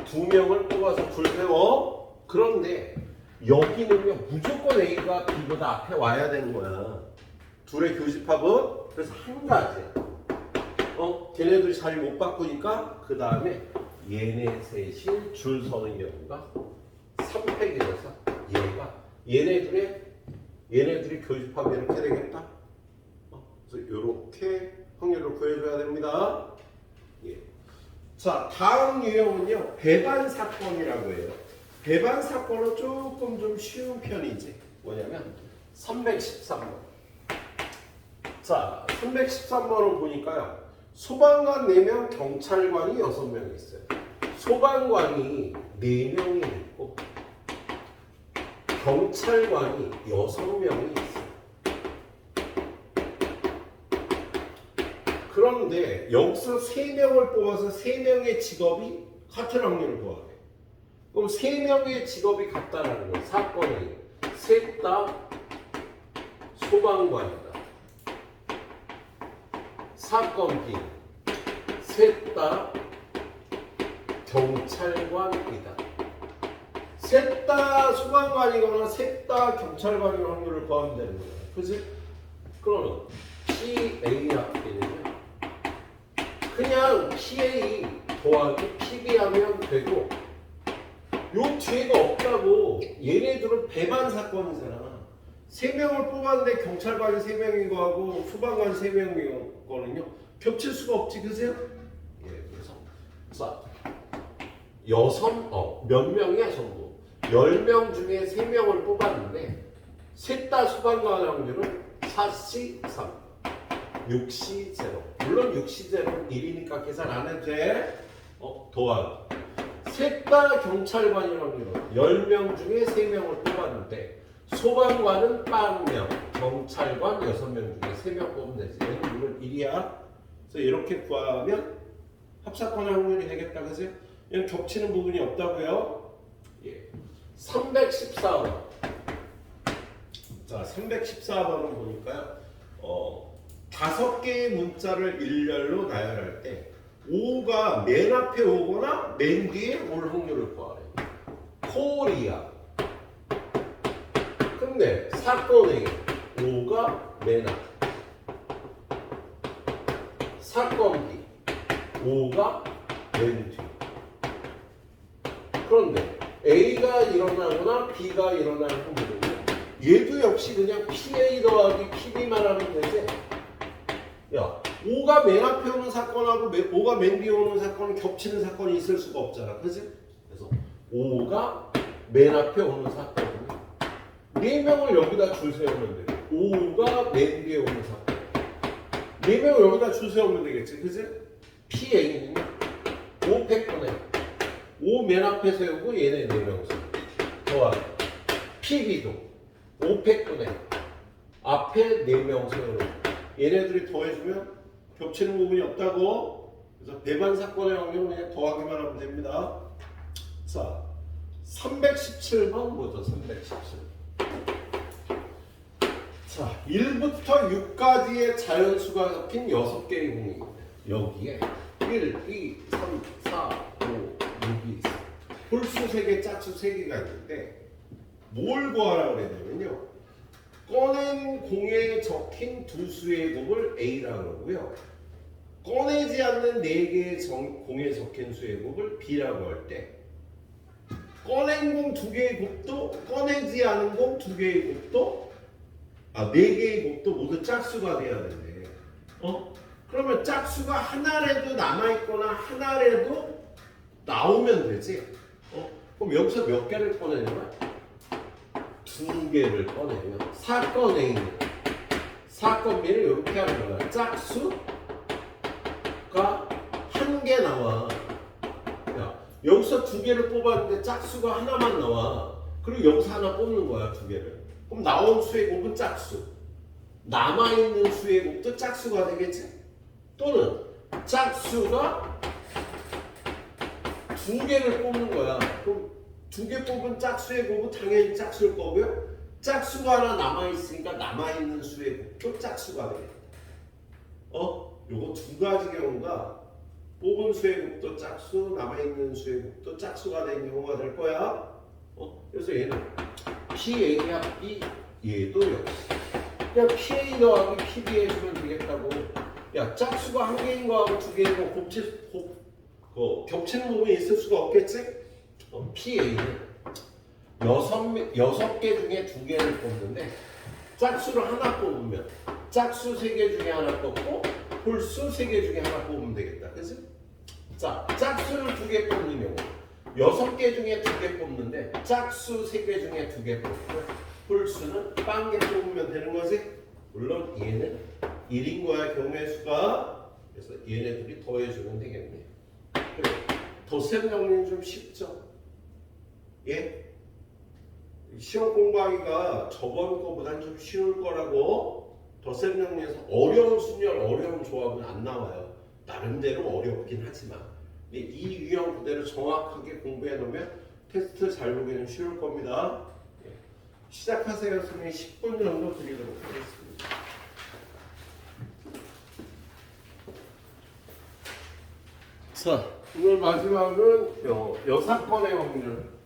2명을 뽑아서 줄 세워. 그런데 여기는요 무조건 A가 B보다 앞에 와야 되는 거야. 둘의 교집합은. 그래서 한 가지 걔네들이 자리 못 바꾸니까 그 다음에 얘네 셋이 줄 서는 경우가 3팩이 돼서 얘네들이 교집합이 이렇게 되겠다. 그래서 이렇게 확률을 구해줘야 됩니다. 예. 자, 다음 유형은요 배반 사건이라고 해요. 배반 사건은 조금 좀 쉬운 편이지. 뭐냐면 313번. 자, 313번을 보니까요 소방관 4명, 경찰관이 6명이 있어요. 소방관이 4명이 있고 경찰관이 6명이 있어요. 그런데 여기서 3명을 뽑아서 3명의 직업이 같은 확률을 구하래. 그럼 3명의 직업이 같다라는 건 사건이 셋 다 소방관이다. 사건 B 셋 다 경찰관이다. 셋 다 소방관이거나 셋 다 경찰관의 확률을 구하면 되는 거야. 그치? 그러면 PA와 B는요 그냥 PA 더하기 PB 하면 되고 요 뒤에가 없다고. 얘네들은 배반 사건이잖아. 3명을 뽑았는데 경찰관이 3명인 거하고 소방관 3명인 거는요 겹칠 수가 없지. 그세요? 예, 그래서 자 몇 명이야 전부 10명 중에 3명을 뽑았는데 셋 다 소방관 확률은 4시 3 6시 0. 물론 6시 0는 1이니까 계산 안 해도 돼. 더하기 셋 다 경찰관이 확률은 10명 중에 3명을 뽑았는데 소방관은 0명, 경찰관 6명 중에 3명 뽑으면 되지. 물론 1이야. 그래서 이렇게 구하면 합사건의 확률이 되겠다. 그죠? 얘는 겹치는 부분이 없다고요. 예. 314번. 자, 314번은 보니까요. 5개의 문자를 일렬로 나열할 때 5가 맨 앞에 오거나 맨 뒤에 올 확률을 구하래. 코리아. 근데 사건의 5가 맨 앞. 사건 B 5가 맨 뒤. 그런데 A가 일어나거나 B가 일어나는 확률은요. 얘도 역시 그냥 PA 더하기 PB만 하면 되지. 야, 5가 맨 앞에 오는 사건하고 5가 맨 뒤에 오는 사건은 겹치는 사건이 있을 수가 없잖아. 그치? 그래서 5가 맨 앞에 오는 사건은 4명을 여기다 줄 세우면 돼. 5가 맨 뒤에 오는 사건. 4명을 여기다 줄 세우면 되겠지. 그치? PA는요. 5팩분에 5 맨 앞에 세우고 얘네 4명 세우고. 더하기 PB도 5팩분에 앞에 4명 세우는 얘네들이 더해주면 겹치는 부분이 없다고. 그래서 배반 사건의 확률은 그냥 더하기만 하면 됩니다. 자, 317번 뭐죠? 317. 자, 1부터 6까지의 자연수가 섞인 6개의 공이 여기에 1, 2, 3, 4, 5, 6이 있어요. 홀수 3개, 짝수 3개가 있는데 뭘 구하라고 그랬냐면요. 꺼낸 공에 적힌 두 수의 곱을 A라고 하고요. 꺼내지 않는 4개의 공에 적힌 수의 곱을 B라고 할 때 꺼낸 공 2개의 곱도 꺼내지 않은 공 2개의 곱도 4개의 곱도 모두 짝수가 돼야 된대. 그러면 짝수가 하나라도 남아있거나 하나라도 나오면 되지. 그럼 여기서 몇 개를 꺼내냐면 2개를 꺼내면 사건 A는 사건 B를 이렇게 하는 거야. 짝수가 1개 나와. 야, 여기서 2개를 뽑았는데 짝수가 하나만 나와. 그리고 여기서 하나 뽑는 거야. 2개를. 그럼 나온 수의 곱은 짝수. 남아있는 수의 곱도 짝수가 되겠지? 또는 짝수가 2개를 뽑는 거야. 그럼 2개 뽑은 짝수의 곱은 당연히 짝수일 거고요. 짝수가 하나 남아있으니까 남아있는 수의 곱도 짝수가 되겠다. 요거 2가지 경우가 뽑은 수의 곱도 짝수, 남아있는 수의 곱도 짝수가 되는 경우가 될 거야. 그래서 얘는 PA 합이 얘도 역시 그냥 PA 더하기 PB 해주면 되겠다고. 야, 짝수가 1개인 거하고 2개인 거 겹치는 부분이 있을 수가 없겠지? PA는 6개 중에 2개를 뽑는데 짝수를 하나 뽑으면 짝수 3개 중에 하나 뽑고 홀수 3개 중에 하나 뽑으면 되겠다. 그치? 자, 짝수를 2개 뽑는 경우 6개 중에 2개 뽑는데 짝수 3개 중에 2개 뽑고 홀수는 1개 뽑으면 되는 거지? 물론 얘는 1인 거야, 경우의 수가. 그래서 얘네들이 더해주면 되겠네. 그래, 덧셈 정리는 좀 쉽죠? 예? 시험 공부하기가 저번 거보단 좀 쉬울 거라고. 덧셈 정리에서 어려운 순열, 어려운 조합은 안 나와요. 나름대로 어렵긴 하지만 이 유형 그대로 정확하게 공부해 놓으면 테스트 잘 보기는 쉬울 겁니다. 시작하세요. 선생님이 10분 정도 드리도록 하겠습니다. 자, 오늘 마지막은 여사건의 확률.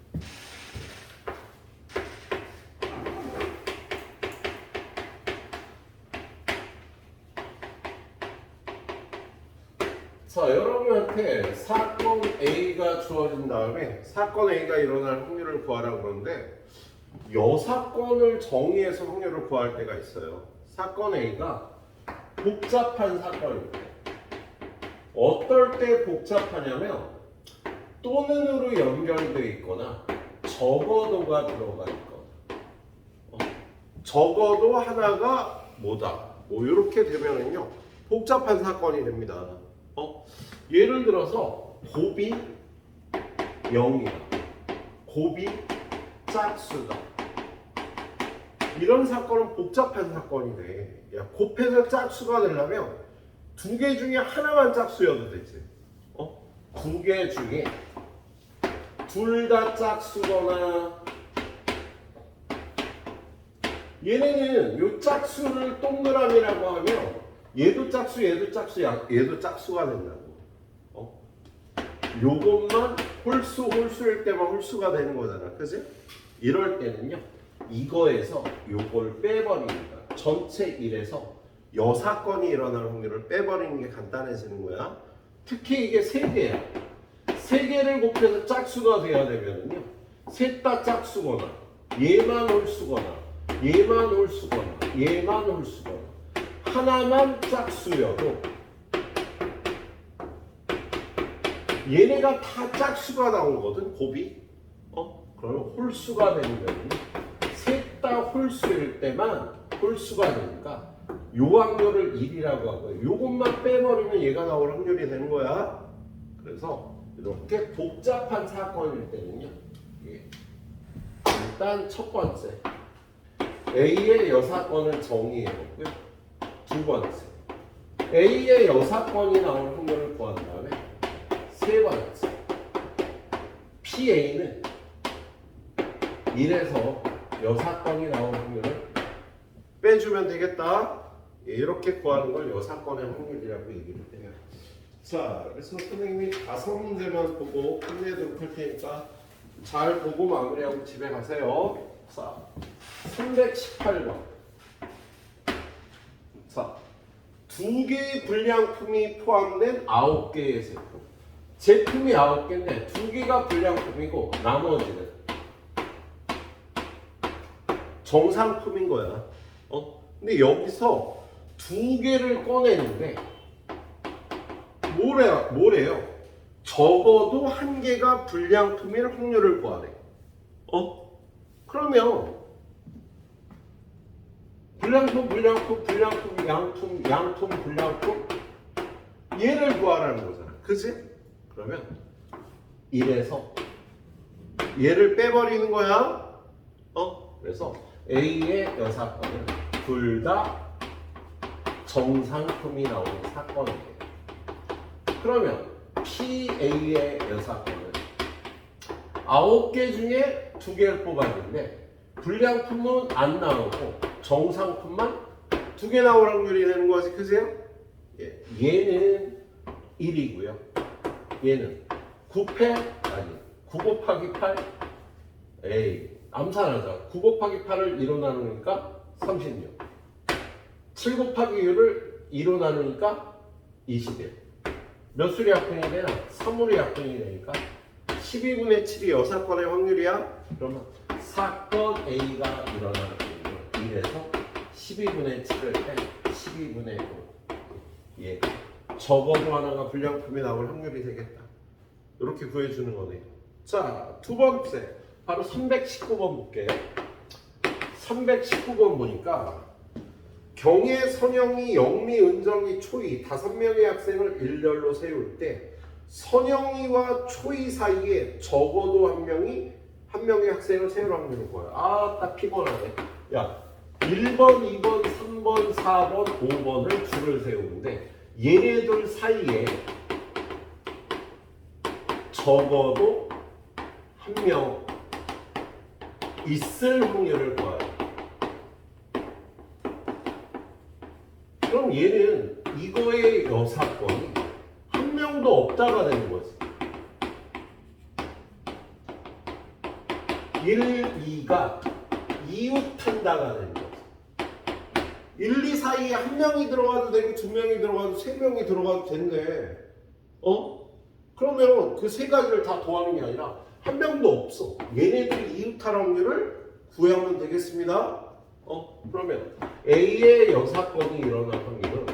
자, 여러분한테 사건 A가 주어진 다음에 사건 A가 일어날 확률을 구하라고 그러는데 여사건을 정의해서 확률을 구할 때가 있어요. 사건 A가 복잡한 사건입니다. 어떨 때 복잡하냐면 또는으로 연결되어 있거나 적어도가 들어가 있거나 적어도 하나가 뭐다 뭐 이렇게 되면은요 복잡한 사건이 됩니다. 예를 들어서 곱이 0이다, 곱이 짝수다, 이런 사건은 복잡한 사건이 돼. 야, 곱해서 짝수가 되려면 2개 중에 하나만 짝수여도 되지. 2개 중에 둘 다 짝수거나, 얘네는 요 짝수를 동그라미라고 하면 얘도 짝수, 얘도 짝수, 얘도 짝수가 된다고. 요것만 홀수일 때만 홀수가 되는 거잖아. 그지? 이럴 때는요 이거에서 요걸 빼버립니다. 전체 1에서 여사건이 일어날 확률을 빼버리는 게 간단해지는 거야. 특히 이게 3개야. 3개를 곱해서 짝수가 돼야 되면은요 셋 다 짝수거나 얘만 홀수거나 얘만 홀수거나 얘만 홀수거나 하나만 짝수여도 얘네가 다 짝수가 나오거든. 곱이 그러면 홀수가 되면 셋 다 홀수일 때만 홀수가 되니까 요 확률을 1이라고 하고요. 요것만 빼버리면 얘가 나올 확률이 되는 거야. 그래서 이렇게 복잡한 사건일 때는요 일단 첫 번째 A의 여사건을 정의해보고요. 두 번째, A의 여사건이 나올 확률을 구한 다음에 세 번째, PA는 1에서 여사건이 나올 확률을 빼주면 되겠다. 이렇게 구하는 걸 여사건의 확률이라고 얘기를 해요. 자, 그래서 선생님이 5문제만 보고 끝내도록 할 테니까 잘 보고 마무리하고 집에 가세요. 자, 318번. 자, 2개의 불량품이 포함된 9개의 제품. 제품이 9개인데 2개가 불량품이고 나머지는 정상품인 거야. 근데 여기서 2개를 꺼내는데 뭐래요? 적어도 1개가 불량품일 확률을 구하래. 그러면 불량품, 양품, 불량품 얘를 구하라는 거잖아. 그치? 그러면 1에서 얘를 빼버리는 거야. 그래서 A의 여사건은 둘 다 정상품이 나오는 사건이에요. 그러면 PA의 여사건은 9개 중에 2개를 뽑았는데 불량품은 안 나오고 정상품만 2개 나올 확률이 되는 거지, 그세요? 얘는 1이고요. 얘는 9패 아니 9 곱하기 8 암산하자. 9 곱하기 8을 2로 나누니까 36. 7 곱하기 6을 2로 나누니까 21. 몇 수리 약분이 되나? 3우리 약분이 되니까 12분의 7이 여사건의 확률이야. 그러면 사건 A가 일어나는 확률은 1에서 12분의 7을 뺀 12분의 5. 얘가 적어도 하나가 불량품이 나올 확률이 되겠다. 이렇게 구해주는 거네요. 자, 두 번째 바로 319번 볼게요. 319번 보니까 경혜, 선영이, 영미, 은정이, 초이 5명의 학생을 일렬로 세울 때 선영이와 초이 사이에 적어도 한 명의 학생을 세울 확률을 구해요. 딱 피곤하네. 야, 1번, 2번, 3번, 4번, 5번을 줄을 세우는데 얘네들 사이에 적어도 한 명 있을 확률을 구해요. 그럼 얘는 이거의 여사건이 한 명도 없다가 되는 거지. 1, 2가 이웃한다가 되는 거지. 1, 2 사이에 한 명이 들어가도 되고 2명이 들어가도 3명이 들어가도 된대. 그러면 그 세 가지를 다 더하는 게 아니라 한 명도 없어. 얘네들이 이웃할 확률을 구하면 되겠습니다. 그러면 A의 여사건이 일어날 확률은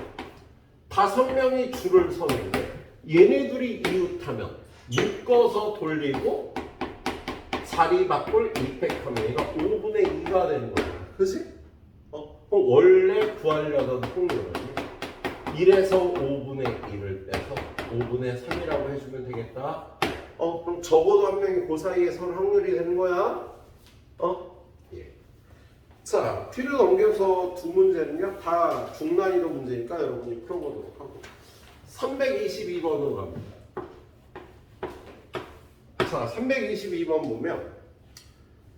5명이 줄을 서는데 얘네들이 이웃하면 묶어서 돌리고 자리 바꿀 이펙하면 얘가 5분의 2가 되는 거야. 그치? 그럼 원래 구하려던 확률은 1에서 5분의 1을 빼서 5분의 3이라고 해주면 되겠다. 그럼 적어도 한 명이 그 사이에 선 확률이 되는 거야. 예. 자, 뒤로 넘겨서 두 문제는요. 다 중난이도 문제니까 여러분이 풀어보도록 하고 322번으로 갑니다. 자, 322번 보면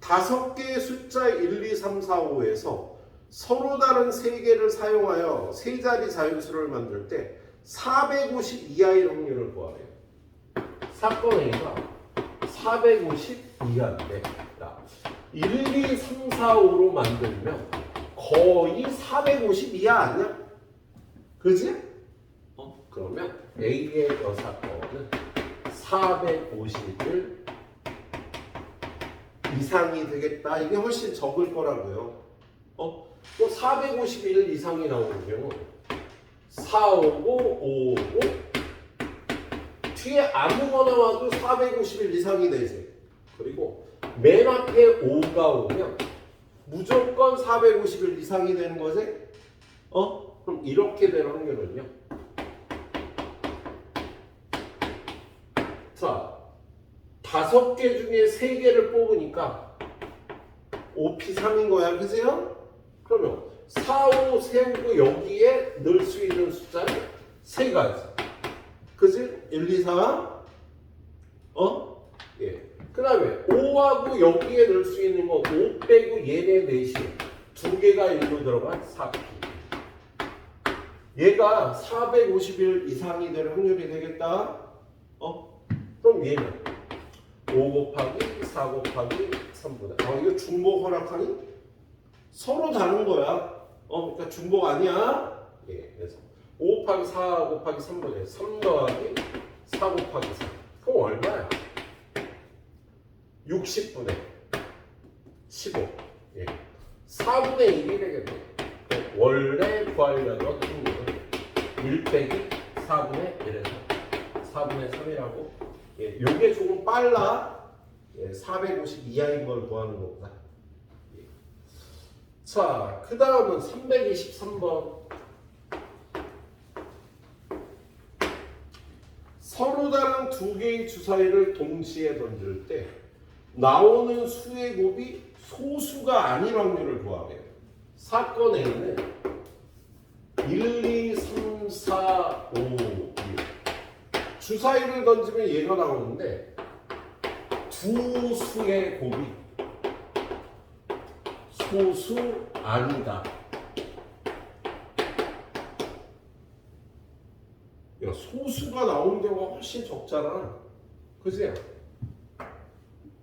5개의 숫자 1, 2, 3, 4, 5에서 서로 다른 3개를 사용하여 세 자리 자연수를 만들 때 450 이하의 확률을 구하래요. 사건 A가 450 이하인데 1, 2, 3, 4, 5로 만들면 거의 450 이하 아니야? 그지? 그러면 A의 여사건은 450을 이상이 되겠다. 이게 훨씬 적을 거라고요. 또 451 이상이 나오는 경우 4오고 5오고 뒤에 아무거나 와도 451 이상이 되지. 그리고 맨 앞에 5가 오면 무조건 451 이상이 되는 거지. 그럼 이렇게 될 확률은요. 자, 5개 중에 3개를 뽑으니까 5P3인 거야. 그죠? 그러면 4, 5 세우고 여기에 넣을 수 있는 숫자는 세 가지. 그지? 1, 2, 4. 예. 그 다음에 5하고 여기에 넣을 수 있는 거 5 빼고 얘네 넷이 두 개가 1로 들어간 4P. 얘가 451 이상이 될 확률이 되겠다. 그럼 얘는 5 곱하기 4 곱하기 3분의. 이거 중복 허락하니? 서로 다른 거야. 그러니까 중복 아니야. 예, 그래서 5 곱하기 4 곱하기 3분의 3 더하기 4 곱하기 3. 그럼 얼마야? 60분의 15. 예. 4분의 1이 되겠네. 원래 구하려던 확률은 1 빼기 4분의 1에서 4분의 3이라고. 예, 요게 조금 빨라. 예, 450 이하인 걸 구하는 거구나. 예. 자, 그 다음은 323번. 서로 다른 두 개의 주사위를 동시에 던질 때 나오는 수의 곱이 소수가 아닌 확률을 구하래요. 사건 A는 1, 2, 3, 4, 5, 6. 주사위를 던지면 얘가 나오는데 두 수의 곱이 소수 아니다. 야, 소수가 나오는 경우가 훨씬 적잖아. 그지?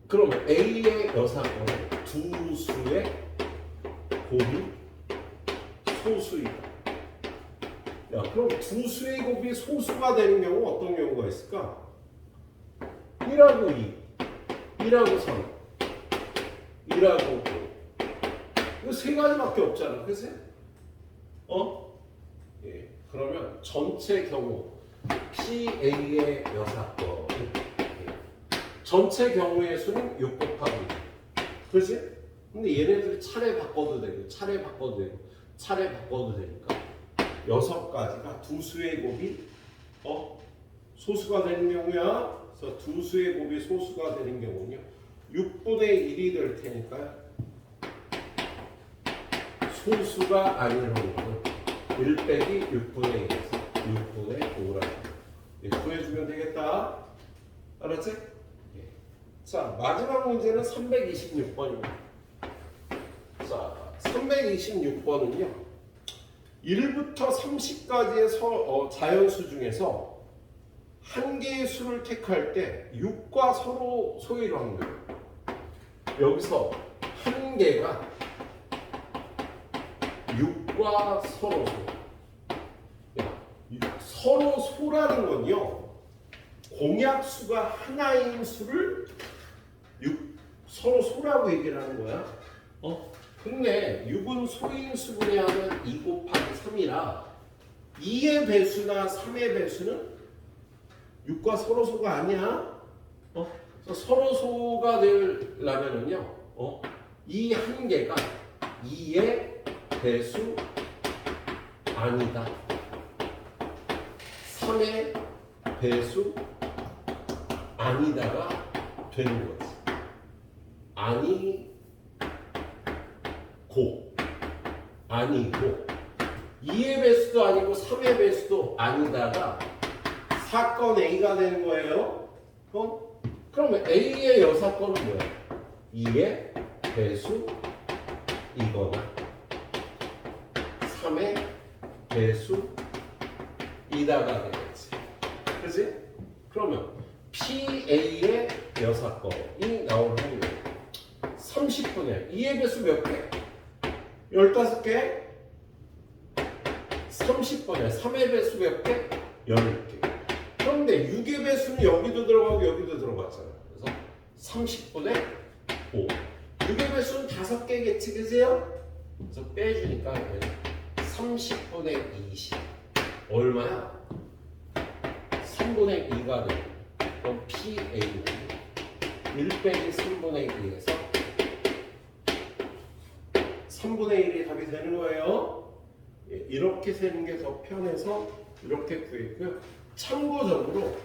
그러면 A의 여사건은 두 수의 곱이 소수이다. 야, 그럼 두 수의 곱이 소수가 되는 경우 어떤 경우가 있을까? 1하고 2, 1하고 3, 1하고 5. 이거 세 가지밖에 없잖아. 그치? 예. 그러면 전체 경우 PA의 여사건 전체 경우의 수는 6 곱하기 2. 그렇지? 근데 얘네들이 차례 바꿔도 되고 차례 바꿔도 되고 차례 바꿔도 되니까 6가지가 두 수의 곱이 소수가 되는 경우야. 그래서 두 수의 곱이 소수가 되는 경우는요 6분의 1이 될 테니까 소수가 아닌 확률은 1 빼기 6분의 1에서 6분의 5라고 구해주면 되겠다. 알았지? 예. 자, 마지막 문제는 326번입니다. 자, 326번은요 1부터 30까지의 자연수 중에서 한 개의 수를 택할 때 6과 서로 소일 확률. 여기서 한 개가 6과 서로 소. 서로 소라는 건요 공약수가 하나인 수를 서로 소라고 얘기를 하는 거야. 근데 6은 소인 수분에 하면 2 곱하기 3이라 2의 배수나 3의 배수는 6과 서로 소가 아니야. 서로 소가 되려면은요 이 한 개가 2의 배수 아니다. 3의 배수 아니다가 되는 거지. 아니고 2의 배수도 아니고 3의 배수도 아니다가 사건 A가 되는 거예요. 그러면 A의 여사건은 뭐야? 2의 배수 이거나 3의 배수 이다가 되겠지. 그치? 그러면 PA의 여사건이 나올 확률 30분의 2의 배수 몇 개? 15개? 30분의 3의 배수 몇 개? 10개. 그런데 6의 배수는 여기도 들어가고 여기도 들어갔잖아. 그래서 30분의 5. 6의 배수는 5개겠지, 그세요? 그래서 빼주니까 30분의 20. 얼마야? 3분의 2가 되고 그럼 PA는 1 빼기 3분의 2에서 3분의 1이 답이 되는 거예요. 이렇게 세는 게 더 편해서 이렇게 구했고요. 참고적으로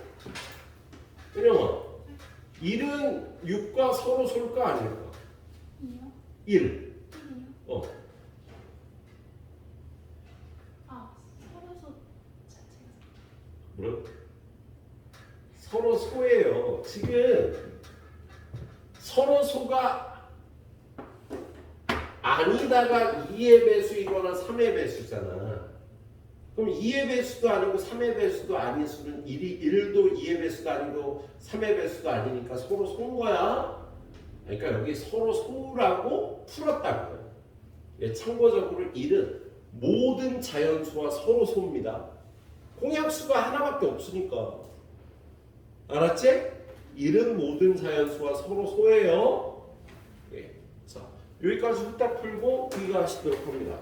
은영아 1은 6과 서로 솔까 아닐까? 1. 응? 서로 소예요. 지금 서로 소가 아니다가 2의 배수이거나 3의 배수잖아. 그럼 2의 배수도 아니고 3의 배수도 아닌 수는 1도 2의 배수도 아니고 3의 배수도 아니니까 서로 소인 거야. 그러니까 여기 서로 소라고 풀었다고요. 예, 참고적으로 1은 모든 자연수와 서로 소입니다. 공약수가 하나밖에 없으니까. 알았지? 1은 모든 자연수와 서로 소예요. 예. 자, 여기까지 후딱 풀고 우리가 하시도록 합니다.